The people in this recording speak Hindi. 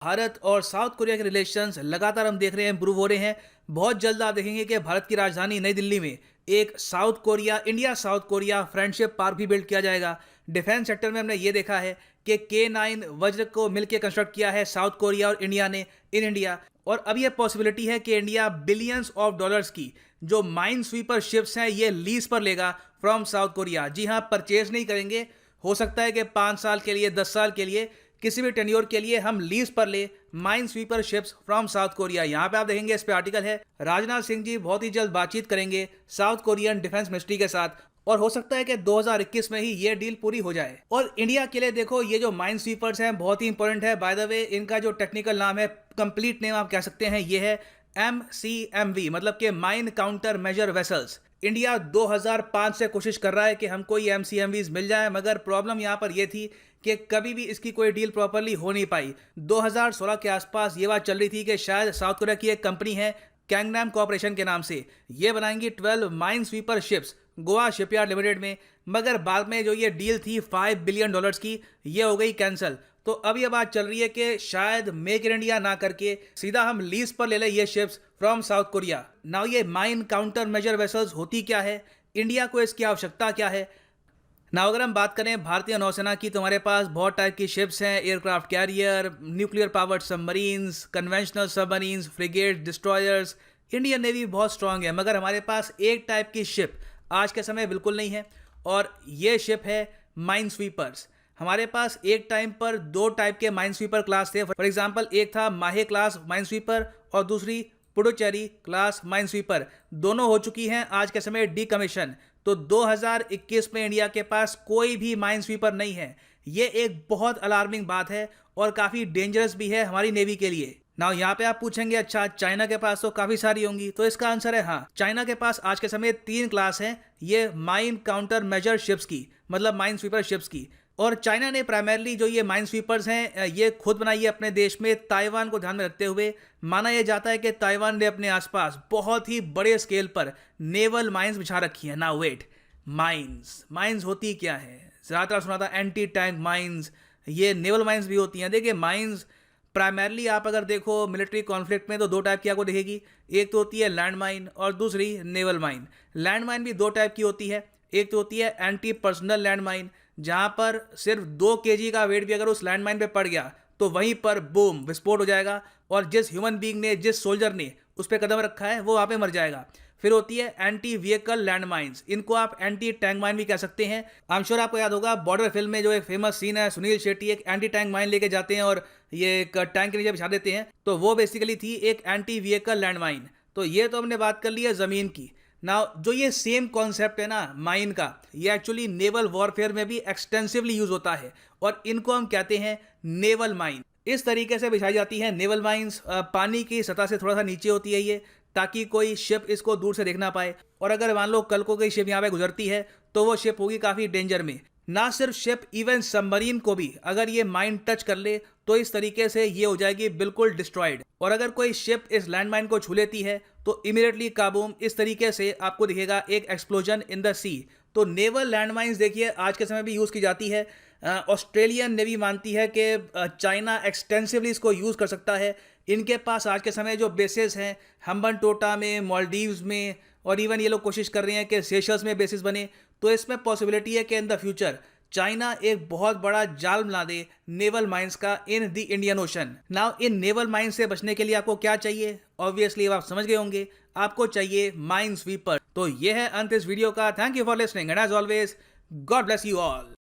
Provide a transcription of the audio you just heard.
भारत और साउथ कोरिया के रिलेशंस लगातार हम देख रहे हैं इम्प्रूव हो रहे हैं। बहुत जल्द आप देखेंगे कि भारत की राजधानी नई दिल्ली में एक साउथ कोरिया फ्रेंडशिप पार्क भी बिल्ड किया जाएगा। डिफेंस सेक्टर में हमने ये देखा है कि K9 वज्र को मिलकर कंस्ट्रक्ट किया है साउथ कोरिया और इंडिया ने इन इंडिया। और अब यह पॉसिबिलिटी है कि इंडिया बिलियंस ऑफ डॉलर्स की जो माइन स्वीपर शिप्स हैं ये लीज पर लेगा फ्रॉम साउथ कोरिया। जी हाँ, परचेज नहीं करेंगे। हो सकता है कि 5 साल के लिए, 10 साल के लिए, किसी भी टेन्योर के लिए हम लीज पर ले mine sweeper ships from south Korea. यहाँ पे आप देखेंगे इस पे आर्टिकल है। राजनाथ सिंह जी बहुत ही जल्द बातचीत करेंगे साउथ कोरियन डिफेंस मिनिस्ट्री के साथ और हो सकता है कि 2021 में ही ये डील पूरी हो जाए। और इंडिया के लिए देखो, ये जो माइन स्वीपर्स हैं बहुत ही इंपॉर्टेंट है। बाय द वे, इनका जो टेक्निकल नाम है, कंप्लीट नेम आप कह सकते हैं, ये है MCMV, मतलब कि mine counter measure vessels. India 2005 से कोशिश कर रहा है कि हमको ये MCMVs मिल जाए, मगर प्रॉब्लम यहाँ पर यह थी कि कभी भी इसकी कोई डील प्रॉपरली हो नहीं पाई। 2016 के आसपास ये बात चल रही थी कि शायद साउथ कोरिया की एक कंपनी है कैंगनाम कॉर्पोरेशन के नाम से, ये बनाएंगी 12 mine sweeper ships Goa shipyard limited में। मगर बाद में जो ये डील थी $5 बिलियन की, ये हो गई कैंसिल। तो अब ये बात चल रही है कि शायद मेक इन इंडिया ना करके सीधा हम लीज पर ले लें ये ships from south Korea. Now ये माइन काउंटर मेजर वेसल्स होती क्या है, इंडिया को इसकी आवश्यकता क्या है। नाउ अगर हम बात करें भारतीय नौसेना की, तो हमारे पास बहुत टाइप की शिप्स हैं, aircraft carrier, nuclear powered submarines, conventional submarines, frigate, destroyers. Indian navy बहुत स्ट्रांग है, मगर हमारे पास एक टाइप की शिप आज के समय बिल्कुल नहीं है, और ये शिप है माइन स्वीपर्स। हमारे पास एक टाइम पर 2 टाइप के माइन स्वीपर क्लास थे। फॉर एग्जांपल, एक था माहे क्लास माइन स्वीपर और दूसरी पुडुचेरी क्लास माइन स्वीपर। दोनों हो चुकी हैं आज के समय डीकमीशन। तो 2021 में इंडिया के पास कोई भी माइन स्वीपर नहीं है। ये एक बहुत अलार्मिंग बात है और काफ़ी डेंजरस भी है हमारी नेवी के लिए। नाउ यहाँ पे आप पूछेंगे, अच्छा चाइना के पास तो काफ़ी सारी होंगी। तो इसका आंसर है हाँ, चाइना के पास आज के समय 3 क्लास हैं ये माइन काउंटर मेजर शिप्स की, मतलब माइन स्वीपर शिप्स की। और चाइना ने प्राइमरली जो ये माइन स्वीपर्स हैं ये खुद बनाई है अपने देश में, ताइवान को ध्यान में रखते हुए। माना यह जाता है कि ताइवान ने अपने आसपास बहुत ही बड़े स्केल पर नेवल माइंस बिछा रखी है। नाउ वेट, माइंस होती क्या है? ज़्यादातर सुना था एंटी टैंक माइंस, ये नेवल माइंस भी होती हैं। देखिए, माइंस प्राइमरली आप अगर देखो मिलिट्री कॉन्फ्लिक्ट में तो 2 टाइप की आपको दिखेगी। एक तो होती है लैंड माइन और दूसरी नेवल माइन। लैंड माइन भी 2 टाइप की होती है। एक तो होती है एंटी पर्सनल लैंड माइन, जहाँ पर सिर्फ 2 kg का वेट भी अगर उस लैंड माइन पे पड़ गया तो वहीं पर बूम विस्फोट हो जाएगा और जिस ह्यूमन बीइंग ने, जिस सोल्जर ने उस पर कदम रखा है वो वहाँ पे मर जाएगा। फिर होती है एंटी व्हीकल लैंड माइंस, इनको आप एंटी टैंक माइन भी कह सकते हैं। आई एम श्योर आपको याद होगा बॉर्डर फिल्म में जो एक फेमस सीन है, सुनील शेट्टी एक एंटी टैंक माइन लेके जाते हैं और ये एक टैंक के नीचे बिछा देते हैं, तो वो बेसिकली थी एक एंटी व्हीकल लैंड माइन। तो ये तो हमने बात कर ली है ज़मीन की। ना जो ये सेम कॉन्सेप्ट है ना माइन का, ये एक्चुअली नेवल वॉरफेयर में भी एक्सटेंसिवली यूज होता है और इनको हम कहते हैं नेवल माइन। इस तरीके से बिछाई जाती है नेवल माइंस। पानी की सतह से थोड़ा सा नीचे होती है ये, ताकि कोई शिप इसको दूर से देख ना पाए। और अगर मान लो कल को कोई शिप यहाँ पे गुजरती है तो वो शिप होगी काफ़ी डेंजर में। ना सिर्फ शिप, इवन सबमरीन को भी अगर ये माइन टच कर ले तो इस तरीके से ये हो जाएगी बिल्कुल डिस्ट्रॉयड। और अगर कोई शिप इस लैंड माइन को छू लेती है तो इमीडिएटली काबूम, इस तरीके से आपको दिखेगा एक एक्सप्लोजन इन द सी। तो नेवल लैंड माइंस देखिए आज के समय भी यूज़ की जाती है। ऑस्ट्रेलियन नेवी मानती है कि चाइना एक्सटेंसिवली इसको यूज़ कर सकता है। इनके पास आज के समय जो बेसेस हैं हम्बन टोटा में, मालदीव्स में, और इवन ये लोग कोशिश कर रहे हैं कि सेशल्स में बेसिस बने। तो इसमें पॉसिबिलिटी है कि इन द फ्यूचर चाइना एक बहुत बड़ा जाल बना दे नेवल माइंस का in the Indian ocean. Now in naval mines से बचने के लिए आपको क्या चाहिए? ऑब्वियसली आप समझ गए होंगे, आपको चाहिए माइन स्वीपर। तो ये है अंत इस वीडियो का। Thank you for listening and as always God bless you all.